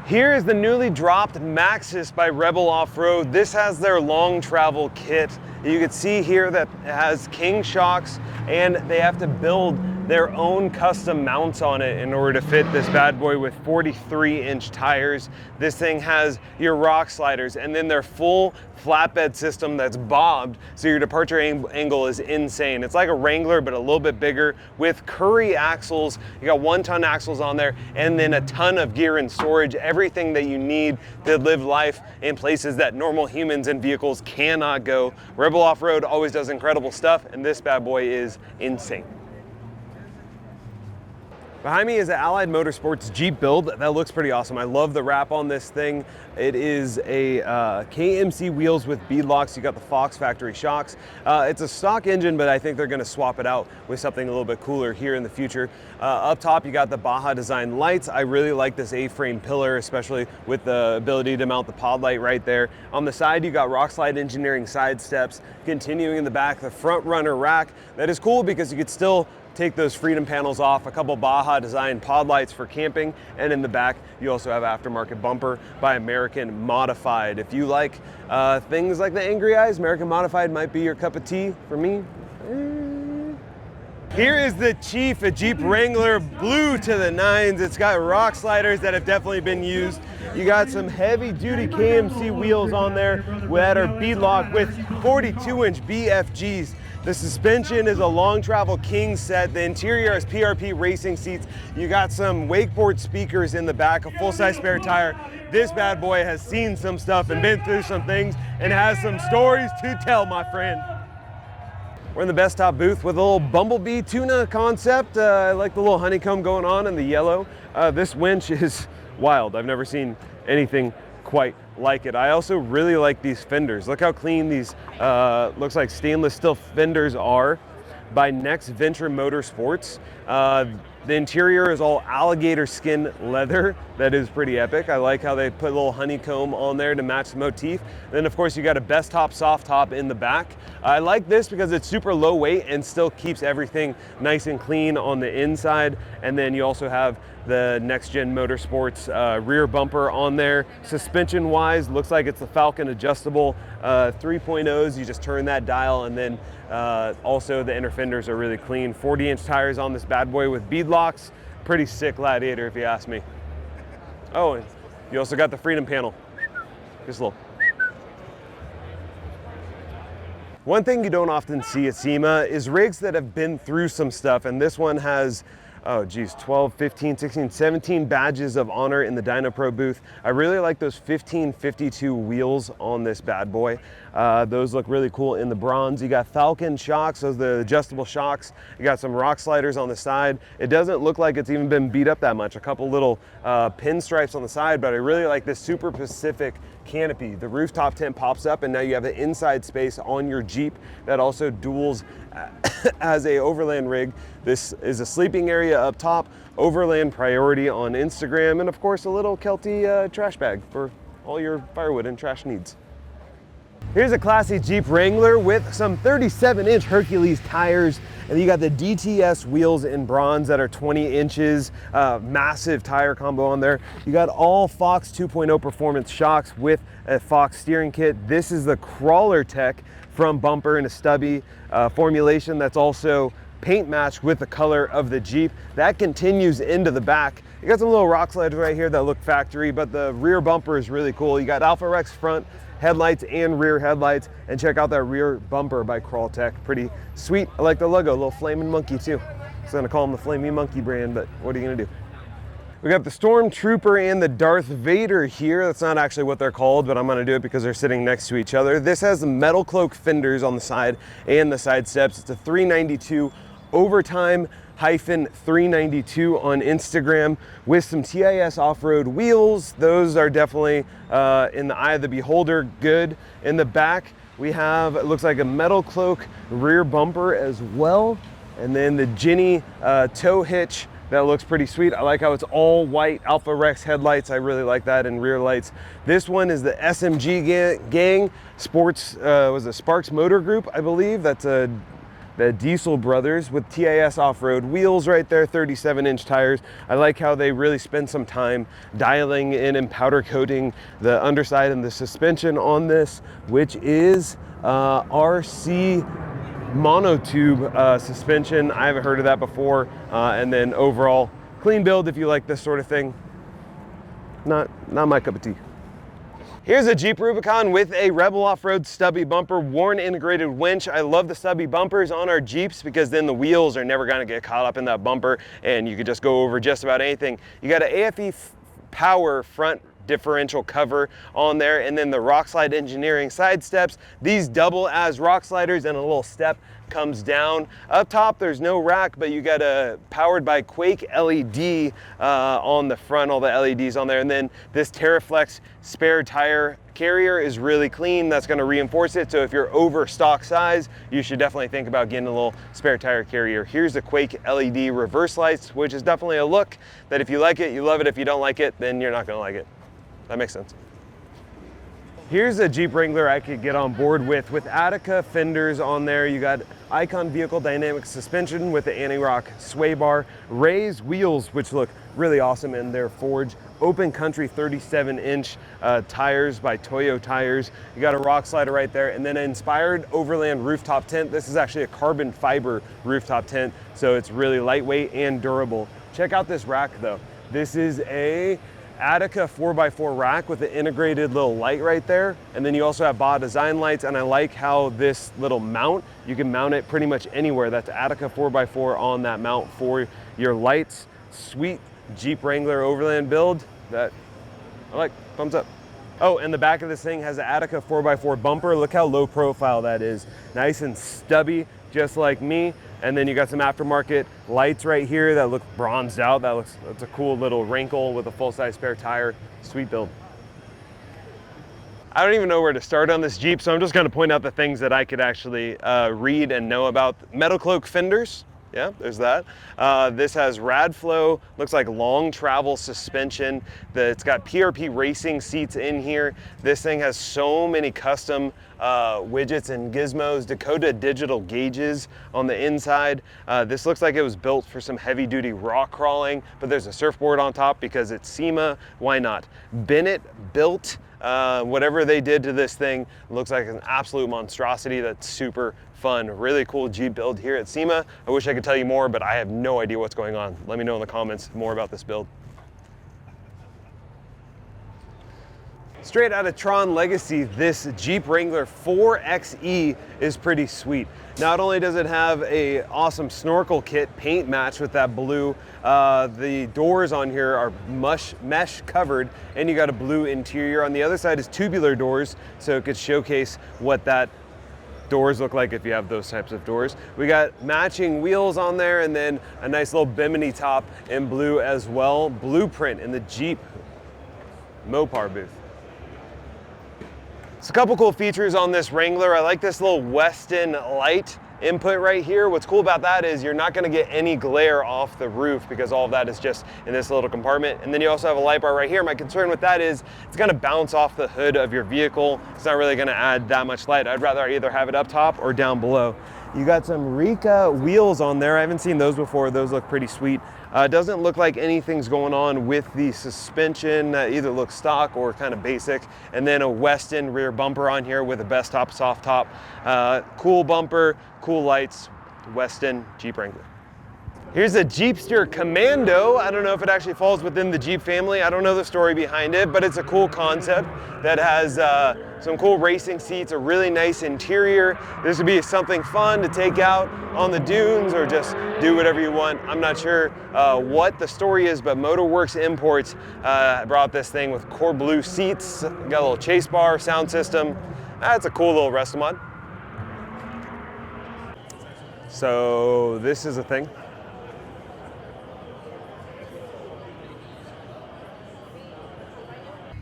Here is the newly dropped Maxis by Rebel Off-Road. This has their long travel kit. You can see here that it has king shocks, and they have to build their own custom mounts on it in order to fit this bad boy with 43-inch tires. This thing has your rock sliders and then their full flatbed system that's bobbed, so your departure angle is insane. It's like a Wrangler, but a little bit bigger with Curry axles. You got 1-ton axles on there and then a ton of gear and storage, everything that you need to live life in places that normal humans and vehicles cannot go. Rebel Off-Road always does incredible stuff, and this bad boy is insane. Behind me is an Allied Motorsports Jeep build. That looks pretty awesome. I love the wrap on this thing. It is a KMC wheels with beadlocks. You got the Fox factory shocks. It's a stock engine, but I think they're gonna swap it out with something a little bit cooler here in the future. Up top, you got the Baja design lights. I really like this A-frame pillar, especially with the ability to mount the pod light right there. On the side, you got Rockslide Engineering side steps. Continuing in the back, the front runner rack. That is cool because you could still take those freedom panels off, a couple Baja design pod lights for camping, and in the back you also have aftermarket bumper by American Modified. If you like things like the Angry Eyes, American Modified might be your cup of tea. For me, Here is the Chief, a Jeep Wrangler, blue to the nines. It's got rock sliders that have definitely been used. You got some heavy duty KMC wheels on there that are beadlocked with 42-inch BFGs. The suspension is a long travel king set. The interior has PRP racing seats. You got some wakeboard speakers in the back, a full-size spare tire. This bad boy has seen some stuff and been through some things and has some stories to tell, my friend. We're in the best top booth with a little Bumblebee tuna concept. I like the little honeycomb going on in the yellow. This winch is wild. I've never seen anything quite like it. I also really like these fenders. Look how clean these looks like stainless steel fenders are by Next Venture Motorsports. The interior is all alligator skin leather. That is pretty epic. I like how they put a little honeycomb on there to match the motif. Then of course you got a best top, soft top in the back. I like this because it's super low weight and still keeps everything nice and clean on the inside. And then you also have the Next Gen Motorsports rear bumper on there. Suspension wise, looks like it's the Falcon adjustable 3.0s. You just turn that dial, and then also the inner fenders are really clean. 40-inch tires on this bad boy with beadlocks. Pretty sick Gladiator if you ask me. Oh, and you also got the freedom panel. Just a little. One thing you don't often see at SEMA is rigs that have been through some stuff, and this one has, oh geez, 12, 15, 16, 17 badges of honor in the Dino Pro booth. I really like those 1552 wheels on this bad boy. Those look really cool in the bronze. You got Falcon shocks, those are the adjustable shocks. You got some rock sliders on the side. It doesn't look like it's even been beat up that much. A couple little pinstripes on the side, but I really like this Super Pacific canopy. The rooftop tent pops up, and now you have an inside space on your Jeep that also duals as a Overland rig. This is a sleeping area up top, Overland priority on Instagram, and of course a little Kelty trash bag for all your firewood and trash needs. Here's a classy Jeep Wrangler with some 37-inch Hercules tires, and you got the DTS wheels in bronze that are 20 inches, massive tire combo on there. You got all Fox 2.0 performance shocks with a Fox steering kit. This is the Crawler Tech from bumper and a stubby formulation that's also paint matched with the color of the Jeep. That continues into the back. You got some little rock sliders right here that look factory, but the rear bumper is really cool. You got Alpha Rex front headlights and rear headlights, and check out that rear bumper by Crawltech. Pretty sweet. I like the logo, a little flaming monkey too. I was gonna call them the Flaming Monkey brand, but what are you gonna do? We got the Stormtrooper and the Darth Vader here. That's not actually what they're called, but I'm gonna do it because they're sitting next to each other. This has the Metalcloak fenders on the side and the side steps. It's a 392 Overtime -392 on Instagram with some TIS off-road wheels. Those are definitely in the eye of the beholder good. In the back we have, it looks like a Metalcloak rear bumper as well, and then the Ginny tow hitch that looks pretty sweet. I like how it's all white Alpha Rex headlights. I really like that, and rear lights. This one is the SMG gang Sports, was a Sparks Motor Group, I believe. That's a Bedazzled Brothers with TIS off-road wheels right there, 37-inch tires. I like how they really spend some time dialing in and powder coating the underside and the suspension on this, which is RC monotube suspension. I haven't heard of that before. And then overall, clean build if you like this sort of thing. Not my cup of tea. Here's a Jeep Rubicon with a Rebel off-road stubby bumper, Warn integrated winch. I love the stubby bumpers on our Jeeps because then the wheels are never gonna get caught up in that bumper and you can just go over just about anything. You got an AFE power front differential cover on there, and then the Rock Slide Engineering side steps. These double as rock sliders, and a little step comes down. Up top there's no rack, but you got a powered by Quake LED on the front, all the LEDs on there, and then this TerraFlex spare tire carrier is really clean. That's going to reinforce it, so if you're over stock size, you should definitely think about getting a little spare tire carrier. Here's the Quake LED reverse lights, which is definitely a look that if you like it, you love it. If you don't like it, then you're not going to like it. That makes sense. Here's a Jeep Wrangler I could get on board with Attica fenders on there. You got Icon vehicle dynamic suspension with the anti-rock sway bar, raised wheels, which look really awesome in their forged open country 37-inch tires by Toyo Tires. You got a rock slider right there, and then an inspired Overland rooftop tent. This is actually a carbon fiber rooftop tent, so it's really lightweight and durable. Check out this rack though. This is a Attica 4x4 rack with an integrated little light right there, and then you also have BA design lights, and I like how this little mount, you can mount it pretty much anywhere. That's Attica 4x4 on that mount for your lights. Sweet Jeep Wrangler Overland build that I like. Thumbs up. Oh, and the back of this thing has an Attica 4x4 bumper. Look how low profile that is. Nice and stubby, just like me. And then you got some aftermarket lights right here that look bronzed out. That's a cool little wrinkle with a full-size spare tire. Sweet build. I don't even know where to start on this Jeep, so I'm just gonna point out the things that I could actually read and know about. Metalcloak fenders. Yeah, there's that. This has Radflow, looks like long travel suspension. It's got PRP racing seats in here. This thing has so many custom widgets and gizmos, Dakota digital gauges on the inside. This looks like it was built for some heavy duty rock crawling, but there's a surfboard on top because it's SEMA, why not? Bennett built whatever they did to this thing. Looks like an absolute monstrosity. That's super fun. Really cool Jeep build here at SEMA. I wish I could tell you more, but I have no idea what's going on. Let me know in the comments more about this build. Straight out of Tron Legacy, this Jeep Wrangler 4xe is pretty sweet. Not only does it have a awesome snorkel kit paint match with that blue, the doors on here are mesh covered, and you got a blue interior. On the other side is tubular doors, so it could showcase what that doors look like if you have those types of doors. We got matching wheels on there, and then a nice little bimini top in blue as well. Blueprint in the Jeep Mopar booth. So a couple cool features on this Wrangler. I like this little Weston light input right here. What's cool about that is you're not going to get any glare off the roof because all of that is just in this little compartment. And then you also have a light bar right here. My concern with that is it's going to bounce off the hood of your vehicle. It's not really going to add that much light. I'd rather either have it up top or down below. You got some Rika wheels on there. I haven't seen those before. Those look pretty sweet. Doesn't look like anything's going on with the suspension. Either looks stock or kind of basic. And then a Weston rear bumper on here with a best top, soft top. Cool bumper, cool lights, Weston Jeep Wrangler. Here's a Jeepster Commando. I don't know if it actually falls within the Jeep family. I don't know the story behind it, but it's a cool concept that has some cool racing seats, a really nice interior. This would be something fun to take out on the dunes or just do whatever you want. I'm not sure what the story is, but Motorworks Imports brought this thing with core blue seats, got a little chase bar, sound system. That's a cool little restomod. So this is a thing.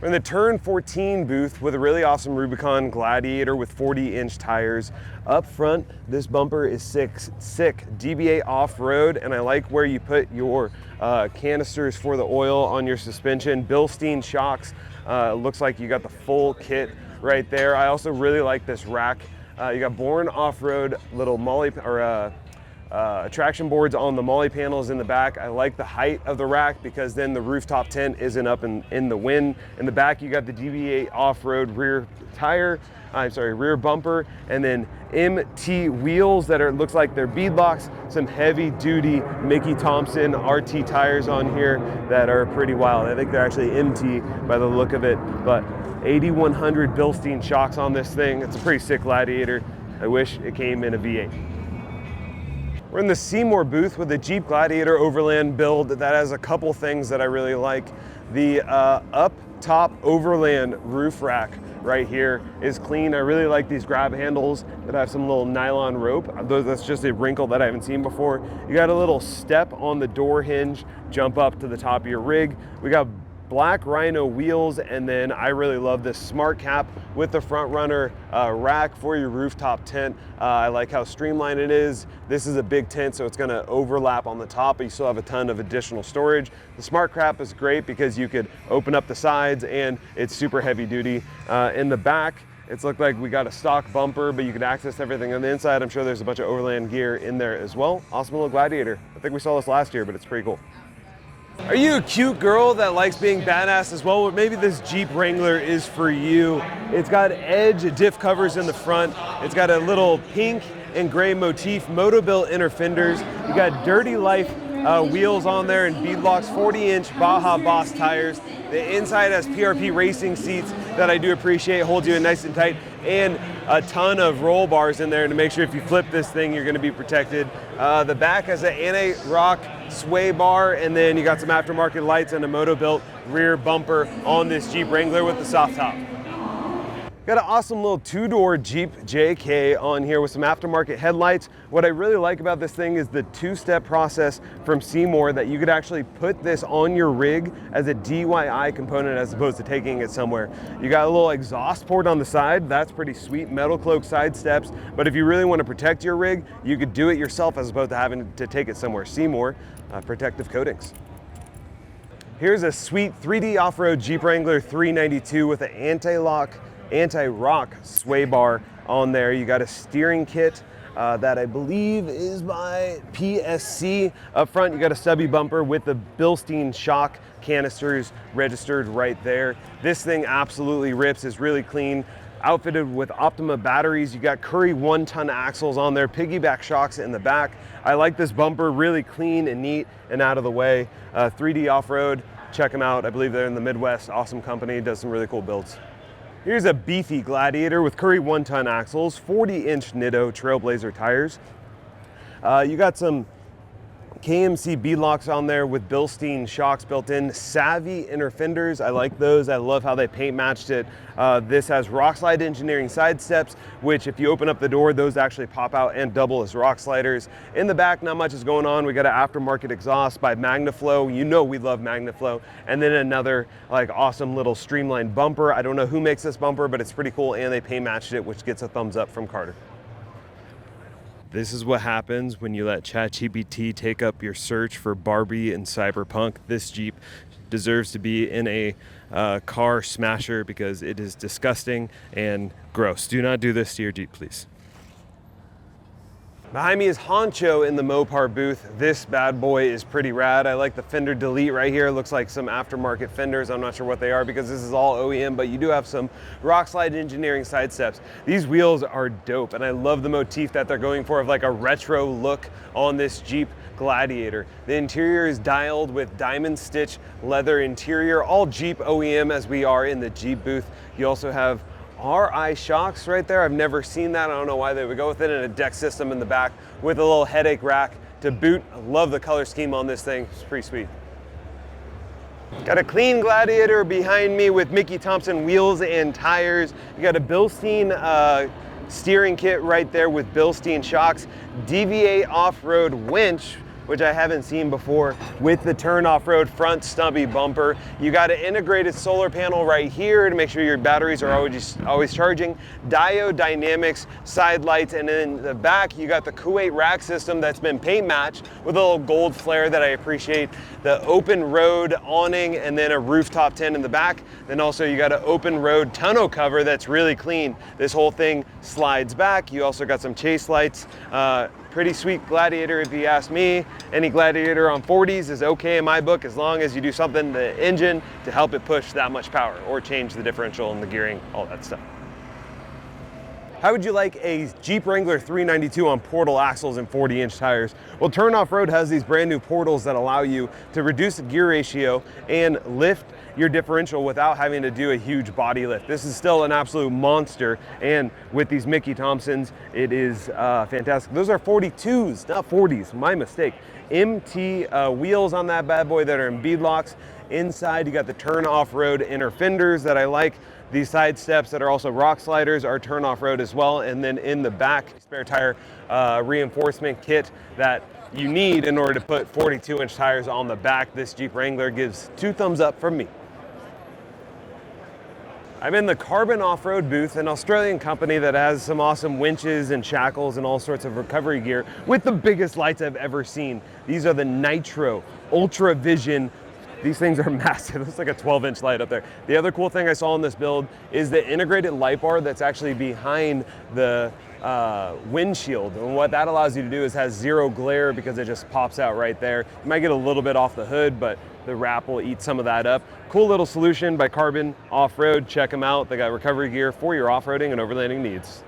We're in the Turn 14 booth with a really awesome Rubicon Gladiator with 40-inch tires. Up front, this bumper is sick DBA off-road, and I like where you put your canisters for the oil on your suspension. Bilstein shocks. Looks like you got the full kit right there. I also really like this rack You got Born Off-Road little molly or traction boards on the molly panels in the back. I like the height of the rack because then the rooftop tent isn't up in the wind. In the back, you got the DV8 off-road rear tire, rear bumper, and then MT wheels that looks like they're beadlocks, some heavy duty Mickey Thompson RT tires on here that are pretty wild. I think they're actually MT by the look of it, but 8100 Bilstein shocks on this thing. It's a pretty sick Gladiator. I wish it came in a V8. We're in the Seymour booth with a Jeep Gladiator Overland build that has a couple things that I really like. The up top Overland roof rack right here is clean. I really like these grab handles that have some little nylon rope. That's just a wrinkle that I haven't seen before. You got a little step on the door hinge, jump up to the top of your rig. We got black Rhino wheels, and then I really love this smart cap with the front runner rack for your rooftop tent. I like how streamlined it is. This is a big tent, so it's gonna overlap on the top, but you still have a ton of additional storage. The smart cap is great because you could open up the sides and it's super heavy duty. In the back, it's looked like we got a stock bumper, but you can access everything on the inside. I'm sure there's a bunch of Overland gear in there as well. Awesome little Gladiator. I think we saw this last year, but it's pretty cool. Are you a cute girl that likes being badass as well? Well, maybe this Jeep Wrangler is for you. It's got edge diff covers in the front. It's got a little pink and gray motif, Motobill inner fenders. You got Dirty Life wheels on there and beadlocks, 40-inch Baja Boss tires. The inside has PRP racing seats that I do appreciate, holds you in nice and tight, and a ton of roll bars in there to make sure if you flip this thing, you're gonna be protected. The back has an anti-rock sway bar, and then you got some aftermarket lights and a Motobilt rear bumper on this Jeep Wrangler with the soft top. Got an awesome little two-door Jeep JK on here with some aftermarket headlights. What I really like about this thing is the two-step process from Seymour that you could actually put this on your rig as a DIY component as opposed to taking it somewhere. You got a little exhaust port on the side. That's pretty sweet. Metalcloak side steps. But if you really want to protect your rig, you could do it yourself as opposed to having to take it somewhere. Seymour protective coatings. Here's a sweet 3D off-road Jeep Wrangler 392 with an anti-rock sway bar on there. You got a steering kit that I believe is by PSC. Up front, you got a stubby bumper with the Bilstein shock canisters registered right there. This thing absolutely rips, is really clean. Outfitted with Optima batteries. You got Curry 1-ton axles on there, piggyback shocks in the back. I like this bumper, really clean and neat and out of the way. 3D off-road, check them out. I believe they're in the Midwest. Awesome company, does some really cool builds. Here's a Beefy Gladiator with Curry 1-ton axles, 40-inch Nitto Trailblazer tires. You got some KMC beadlocks on there with Bilstein shocks built in. Savvy inner fenders, I like those. I love how they paint matched it. This has rock slide engineering side steps, which if you open up the door, those actually pop out and double as rock sliders. In the back, not much is going on. We got an aftermarket exhaust by MagnaFlow. You know we love MagnaFlow. And then another like awesome little streamlined bumper. I don't know who makes this bumper, but it's pretty cool, and they paint matched it, which gets a thumbs up from Carter. This is what happens when you let ChatGPT take up your search for Barbie and Cyberpunk. This Jeep deserves to be in a car smasher because it is disgusting and gross. Do not do this to your Jeep, please. Behind me is Honcho in the Mopar booth. This bad boy is pretty rad. I like the fender delete right here. It looks like some aftermarket fenders. I'm not sure what they are because this is all OEM, but you do have some rock slide engineering side steps. These wheels are dope, and I love the motif that they're going for of like a retro look on this Jeep Gladiator. The interior is dialed with diamond stitch leather interior, all Jeep OEM as we are in the Jeep booth. You also have RI shocks right there. I've never seen that. I don't know why they would go with it, and a deck system in the back with a little headache rack to boot. I love the color scheme on this thing. It's pretty sweet. Got a clean Gladiator behind me with Mickey Thompson wheels and tires. You got a Bilstein steering kit right there with Bilstein shocks. DV8 off-road winch which I haven't seen before, with the Turn off-road front stubby bumper. You got an integrated solar panel right here to make sure your batteries are always charging. Diode dynamics, side lights, and in the back you got the Kuwait rack system that's been paint matched with a little gold flare that I appreciate. The open road awning and then a rooftop tent in the back. Then also you got an open road tonneau cover that's really clean. This whole thing slides back. You also got some chase lights. Pretty sweet Gladiator if you ask me. Any Gladiator on 40s is okay in my book as long as you do something to the engine to help it push that much power or change the differential and the gearing, all that stuff. How would you like a Jeep Wrangler 392 on portal axles and 40-inch tires? Well, Turn Off-Road has these brand new portals that allow you to reduce the gear ratio and lift your differential without having to do a huge body lift. This is still an absolute monster, and with these Mickey Thompsons, it is fantastic. Those are 42s, not 40s, my mistake. MT wheels on that bad boy that are in bead locks. Inside, you got the Turn Off-Road inner fenders that I like. These side steps that are also rock sliders are Turn Off-Road as well. And then in the back, spare tire reinforcement kit that you need in order to put 42-inch tires on the back. This Jeep Wrangler gives 2 thumbs up from me. I'm in the Carbon Off-Road booth, an Australian company that has some awesome winches and shackles and all sorts of recovery gear with the biggest lights I've ever seen. These are the Nitro Ultra Vision. These things are massive. It's like a 12-inch light up there. The other cool thing I saw in this build is the integrated light bar that's actually behind the windshield. And what that allows you to do is has zero glare because it just pops out right there. You might get a little bit off the hood, but the wrap will eat some of that up. Cool little solution by Carbon Off-Road. Check them out. They got recovery gear for your off-roading and overlanding needs.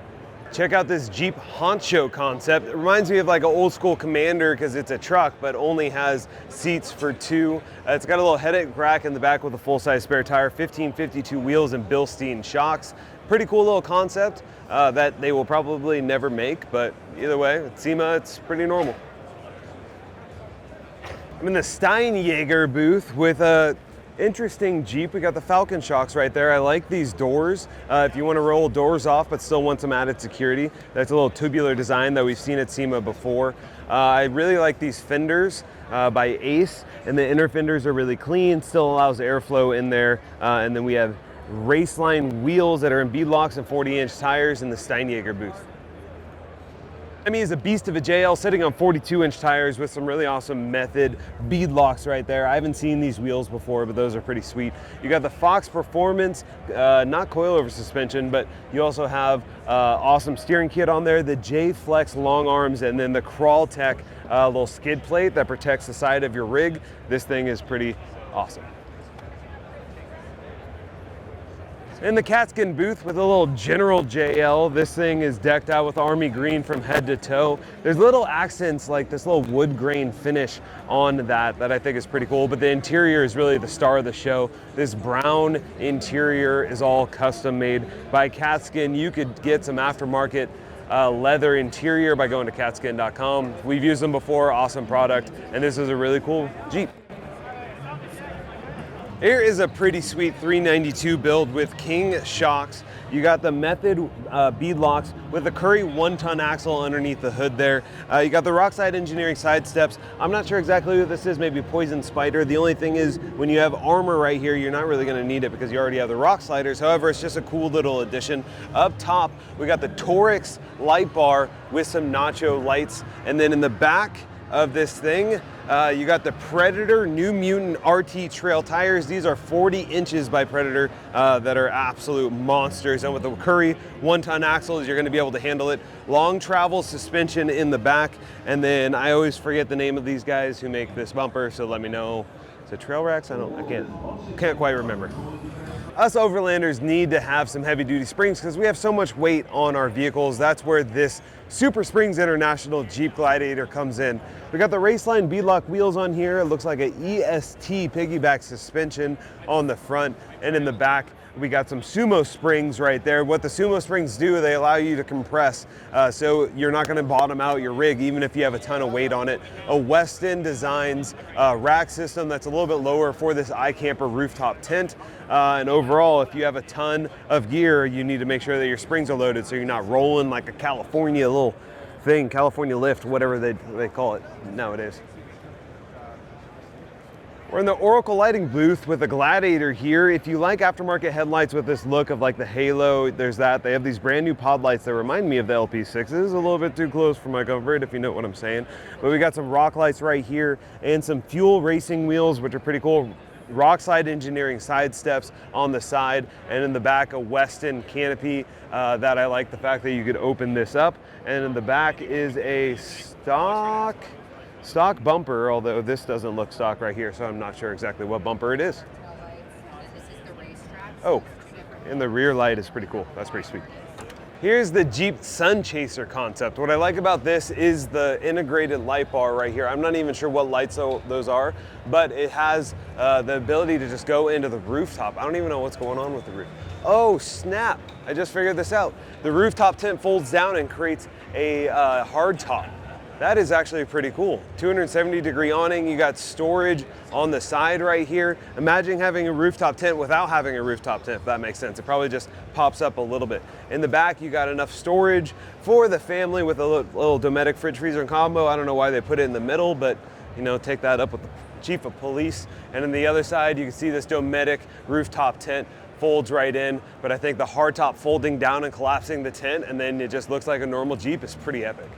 Check out this Jeep Honcho concept. It reminds me of like an old school Commander because it's a truck, but only has seats for 2. It's got a little headache rack in the back with a full-size spare tire, 1552 wheels and Bilstein shocks. Pretty cool little concept that they will probably never make, but either way, at SEMA, it's pretty normal. I'm in the Stein Jagger booth with a interesting Jeep. We got the Falcon shocks right there. I like these doors. If you want to roll doors off but still want some added security, that's a little tubular design that we've seen at SEMA before. I really like these fenders by Ace, and the inner fenders are really clean, still allows airflow in there. And then we have Raceline wheels that are in bead locks and 40-inch tires in the Stein Jagger booth. I mean, is a beast of a JL sitting on 42-inch tires with some really awesome method bead locks right there. I haven't seen these wheels before, but those are pretty sweet. You got the Fox Performance, not coilover suspension, but you also have awesome steering kit on there, the J-Flex long arms, and then the Crawl Tech little skid plate that protects the side of your rig. This thing is pretty awesome. In the Catskin booth with a little General JL. This thing is decked out with army green from head to toe. There's little accents like this little wood grain finish on that I think is pretty cool, but the interior is really the star of the show. This brown interior is all custom made by Catskin. You could get some aftermarket leather interior by going to catskin.com. We've used them before, awesome product, and this is a really cool Jeep. Here is a pretty sweet 392 build with King shocks. You got the Method bead locks with the Curry 1-ton axle underneath the hood there. You got the Rockside Engineering side steps. I'm not sure exactly what this is, maybe Poison Spider. The only thing is when you have armor right here, you're not really gonna need it because you already have the rock sliders. However, it's just a cool little addition. Up top, we got the Torx light bar with some Nacho lights. And then in the back of this thing, you got the Predator New Mutant RT trail tires. These are 40 inches by Predator that are absolute monsters. And with the Curry 1-ton axles, you're gonna be able to handle it. Long travel suspension in the back. And then I always forget the name of these guys who make this bumper, so let me know. Is it Trail Racks? I can't quite remember. Us overlanders need to have some heavy duty springs because we have so much weight on our vehicles. That's where this Super Springs International Jeep Gladiator comes in. We got the Raceline beadlock wheels on here. It looks like an EST piggyback suspension on the front, and in the back we got some Sumo springs right there. What the Sumo springs do, they allow you to compress, so you're not gonna bottom out your rig even if you have a ton of weight on it. A Weston Designs rack system that's a little bit lower for this iCamper rooftop tent. And overall, if you have a ton of gear, you need to make sure that your springs are loaded so you're not rolling like a California little thing, California lift, whatever they call it nowadays. We're in the Oracle lighting booth with the Gladiator here. If you like aftermarket headlights with this look of like the halo, there's that. They have these brand new pod lights that remind me of the LP6s. A little bit too close for my comfort, if you know what I'm saying. But we got some rock lights right here and some fuel racing wheels, which are pretty cool. Rockside Engineering side steps on the side, and in the back a Weston canopy that I like the fact that you could open this up. And in the back is a stock bumper, although this doesn't look stock right here, so I'm not sure exactly what bumper it is. This is the racetrack. Oh, and the rear light is pretty cool. That's pretty sweet. Here's the Jeep Sunchaser concept. What I like about this is the integrated light bar right here. I'm not even sure what lights those are, but it has the ability to just go into the rooftop. I don't even know what's going on with the roof. Oh, snap. I just figured this out. The rooftop tent folds down and creates a hard top. That is actually pretty cool. 270-degree awning, you got storage on the side right here. Imagine having a rooftop tent without having a rooftop tent, if that makes sense. It probably just pops up a little bit. In the back, you got enough storage for the family with a little Dometic fridge freezer and combo. I don't know why they put it in the middle, but you know, take that up with the chief of police. And on the other side, you can see this Dometic rooftop tent folds right in, but I think the hardtop folding down and collapsing the tent, and then it just looks like a normal Jeep is pretty epic.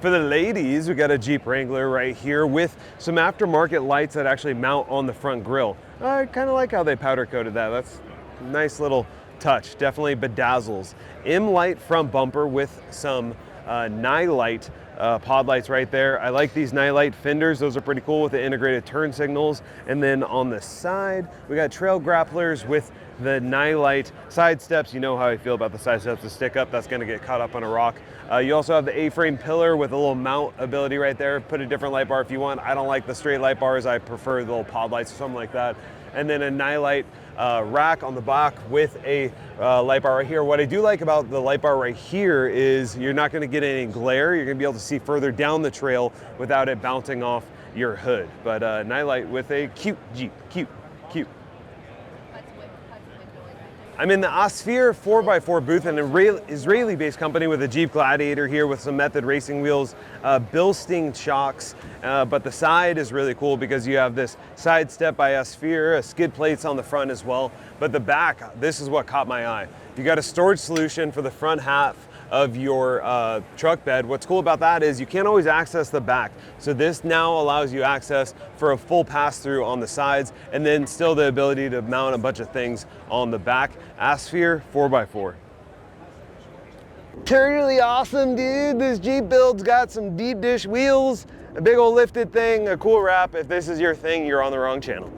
For the ladies, we got a Jeep Wrangler right here with some aftermarket lights that actually mount on the front grille. I kind of like how they powder coated that. That's a nice little touch. Definitely bedazzles. M-Light front bumper with some Nightlight pod lights right there. I like these Nightlight fenders. Those are pretty cool with the integrated turn signals. And then on the side, we got trail grapplers with the Nightlight side steps. You know how I feel about the side steps. The stick up, that's gonna get caught up on a rock. You also have the A-frame pillar with a little mount ability right there. Put a different light bar if you want. I don't like the straight light bars. I prefer the little pod lights or something like that. And then a Nightlight rack on the back with a light bar right here. What I do like about the light bar right here is you're not gonna get any glare. You're gonna be able to see further down the trail without it bouncing off your hood. But Nightlight with a cute Jeep, cute. I'm in the Osphere 4x4 booth, an Israeli-based company with a Jeep Gladiator here with some Method racing wheels, Bilstein shocks, but the side is really cool because you have this side step by Osphere, skid plates on the front as well. But the back, this is what caught my eye. You got a storage solution for the front half of your truck bed. What's cool about that is you can't always access the back. So this now allows you access for a full pass-through on the sides, and then still the ability to mount a bunch of things on the back. Osphere 4x4. Truly awesome, dude. This Jeep build's got some deep dish wheels, a big old lifted thing, a cool wrap. If this is your thing, you're on the wrong channel.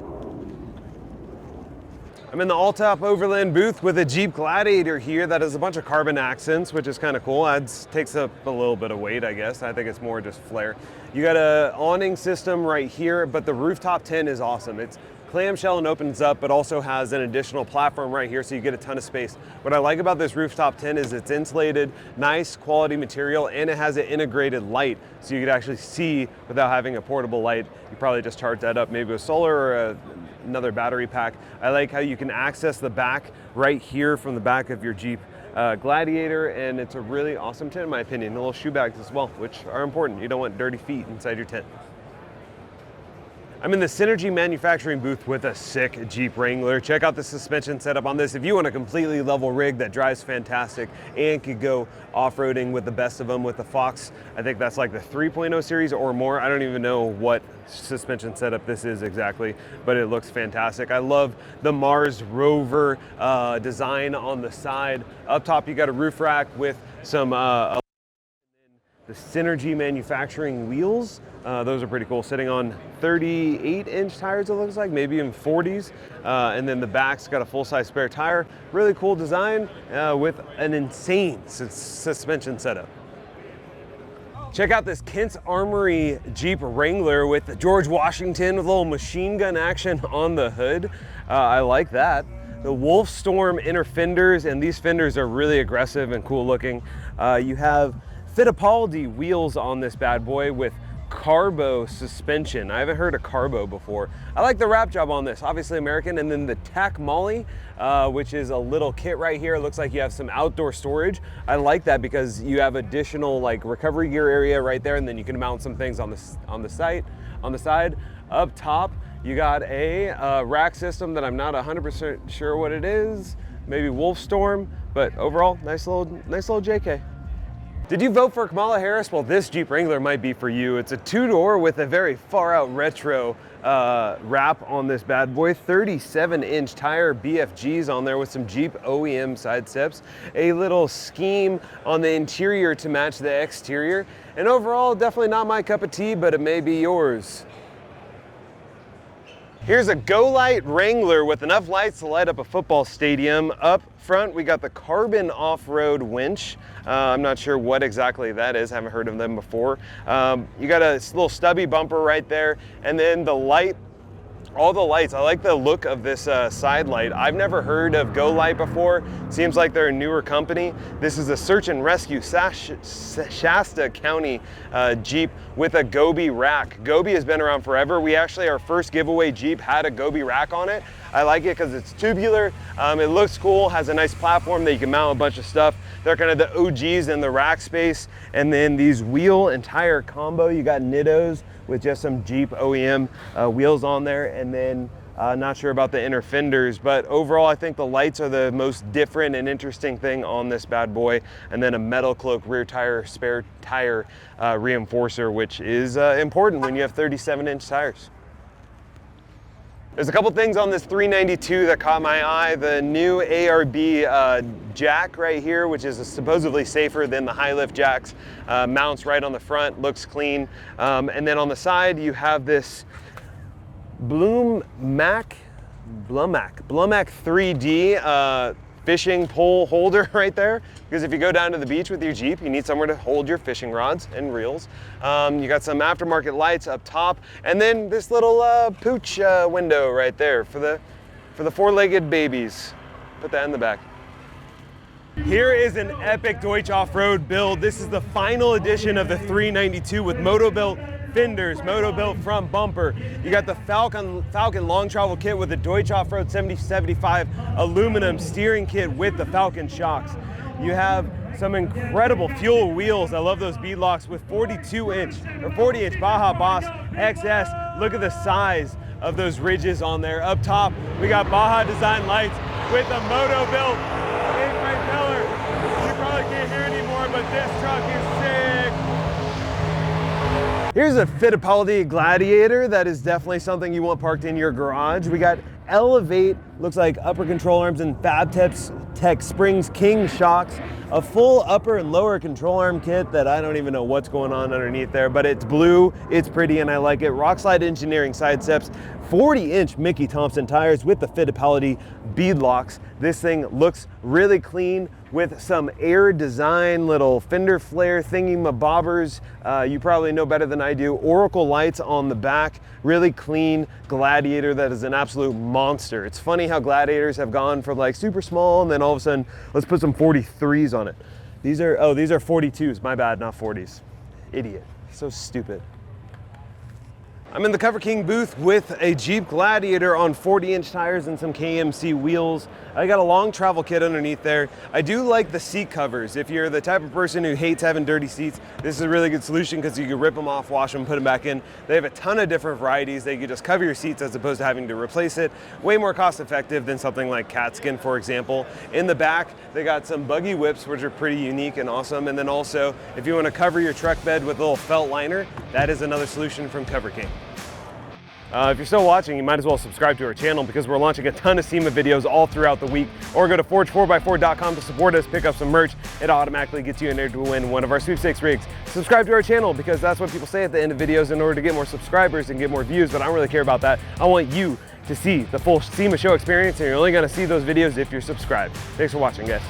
I'm in the all-top Overland booth with a Jeep Gladiator here that has a bunch of carbon accents, which is kind of cool. Takes up a little bit of weight, I guess. I think it's more just flair. You got a awning system right here, but the rooftop tent is awesome. It's clamshell and opens up, but also has an additional platform right here, so you get a ton of space. What I like about this rooftop tent is it's insulated, nice quality material, and it has an integrated light, so you could actually see without having a portable light. You probably just charge that up maybe with solar or another battery pack. I like how you can access the back right here from the back of your Jeep Gladiator, and it's a really awesome tent in my opinion. The little shoe bags as well, which are important. You don't want dirty feet inside your tent. I'm in the Synergy manufacturing booth with a sick Jeep Wrangler. Check out the suspension setup on this. If you want a completely level rig that drives fantastic and could go off-roading with the best of them with the Fox, I think that's like the 3.0 series or more. I don't even know what suspension setup this is exactly, but it looks fantastic. I love the Mars Rover design on the side. Up top, you got a roof rack with some the Synergy manufacturing wheels. Those are pretty cool, sitting on 38-inch tires, it looks like, maybe in 40s. And then the back's got a full-size spare tire. Really cool design with an insane suspension setup. Check out this Kent's Armory Jeep Wrangler with the George Washington with a little machine gun action on the hood. I like that. The Wolf Storm inner fenders, and these fenders are really aggressive and cool looking. You have Fitupali wheels on this bad boy with carbo suspension. I haven't heard of carbo before. I like the wrap job on this, obviously American. And then the Tack Molly, which is a little kit right here. It looks like you have some outdoor storage. I like that because you have additional like recovery gear area right there, and then you can mount some things on the side. Up top, you got a rack system that I'm not 100% sure what it is. Maybe Wolfstorm, but overall, nice little JK. Did you vote for Kamala Harris? Well, this Jeep Wrangler might be for you. It's a two-door with a very far-out retro wrap on this bad boy. 37-inch tire BFGs on there with some Jeep OEM side steps. A little scheme on the interior to match the exterior. And overall, definitely not my cup of tea, but it may be yours. Here's a Go-Light Wrangler with enough lights to light up a football stadium. Up front, we got the carbon off-road winch. I'm not sure what exactly that is. Haven't heard of them before. You got a little stubby bumper right there. And then the light, all the lights. I like the look of this side light. I've never heard of Go-Light before. Seems like they're a newer company. This is a search and rescue Shasta County Jeep with a Gobi rack. Gobi has been around forever. We actually, our first giveaway Jeep had a Gobi rack on it. I like it because it's tubular. It looks cool, has a nice platform that you can mount a bunch of stuff. They're kind of the OGs in the rack space. And then these wheel and tire combo, you got Nittos with just some Jeep OEM wheels on there. And then not sure about the inner fenders, but overall I think the lights are the most different and interesting thing on this bad boy. And then a Metalcloak rear tire, spare tire reinforcer, which is important when you have 37-inch tires. There's a couple things on this 392 that caught my eye. The new ARB jack right here, which is supposedly safer than the high lift jacks. Mounts right on the front, looks clean. And then on the side, you have this Blummac 3D fishing pole holder right there. Because if you go down to the beach with your Jeep, you need somewhere to hold your fishing rods and reels. You got some aftermarket lights up top, and then this little pooch window right there for the four-legged babies. Put that in the back. Here is an epic Doetsch off-road build. This is the final edition of the 392 with moto-built fenders, moto-built front bumper. You got the Falcon long travel kit with the Doetsch off-road 7075 aluminum steering kit with the Falcon shocks. You have some incredible fuel wheels. I love those bead locks with 42-inch or 40-inch Baja Boss XS. Look at the size of those ridges on there. Up top, we got Baja design lights with a moto-built in-front pillar. You probably can't hear anymore, but this truck is sick. Here's a Fitupali Gladiator. That is definitely something you want parked in your garage. We got Elevate, looks like upper control arms and Fabtech Springs King shocks. A full upper and lower control arm kit that I don't even know what's going on underneath there, but it's blue, it's pretty, and I like it. Rockslide Engineering side steps, 40-inch Mickey Thompson tires with the Fitupali bead locks. This thing looks really clean with some air design, little fender flare thingy mabobbers. You probably know better than I do. Oracle lights on the back, really clean Gladiator that is an absolute monster. It's funny how Gladiators have gone from like super small and then all of a sudden, let's put some 43s on it. These are 42s, my bad, not 40s. Idiot, so stupid. I'm in the Cover King booth with a Jeep Gladiator on 40-inch tires and some KMC wheels. I got a long travel kit underneath there. I do like the seat covers. If you're the type of person who hates having dirty seats, this is a really good solution because you can rip them off, wash them, put them back in. They have a ton of different varieties. They can just cover your seats as opposed to having to replace it. Way more cost effective than something like cat skin, for example. In the back, they got some buggy whips, which are pretty unique and awesome. And then also, if you want to cover your truck bed with a little felt liner, that is another solution from Cover King. If you're still watching, you might as well subscribe to our channel because we're launching a ton of SEMA videos all throughout the week. Or go to forge4x4.com to support us, pick up some merch. It automatically gets you in there to win one of our sweepstakes rigs. Subscribe to our channel because that's what people say at the end of videos in order to get more subscribers and get more views, but I don't really care about that. I want you to see the full SEMA Show experience, and you're only going to see those videos if you're subscribed. Thanks for watching, guys.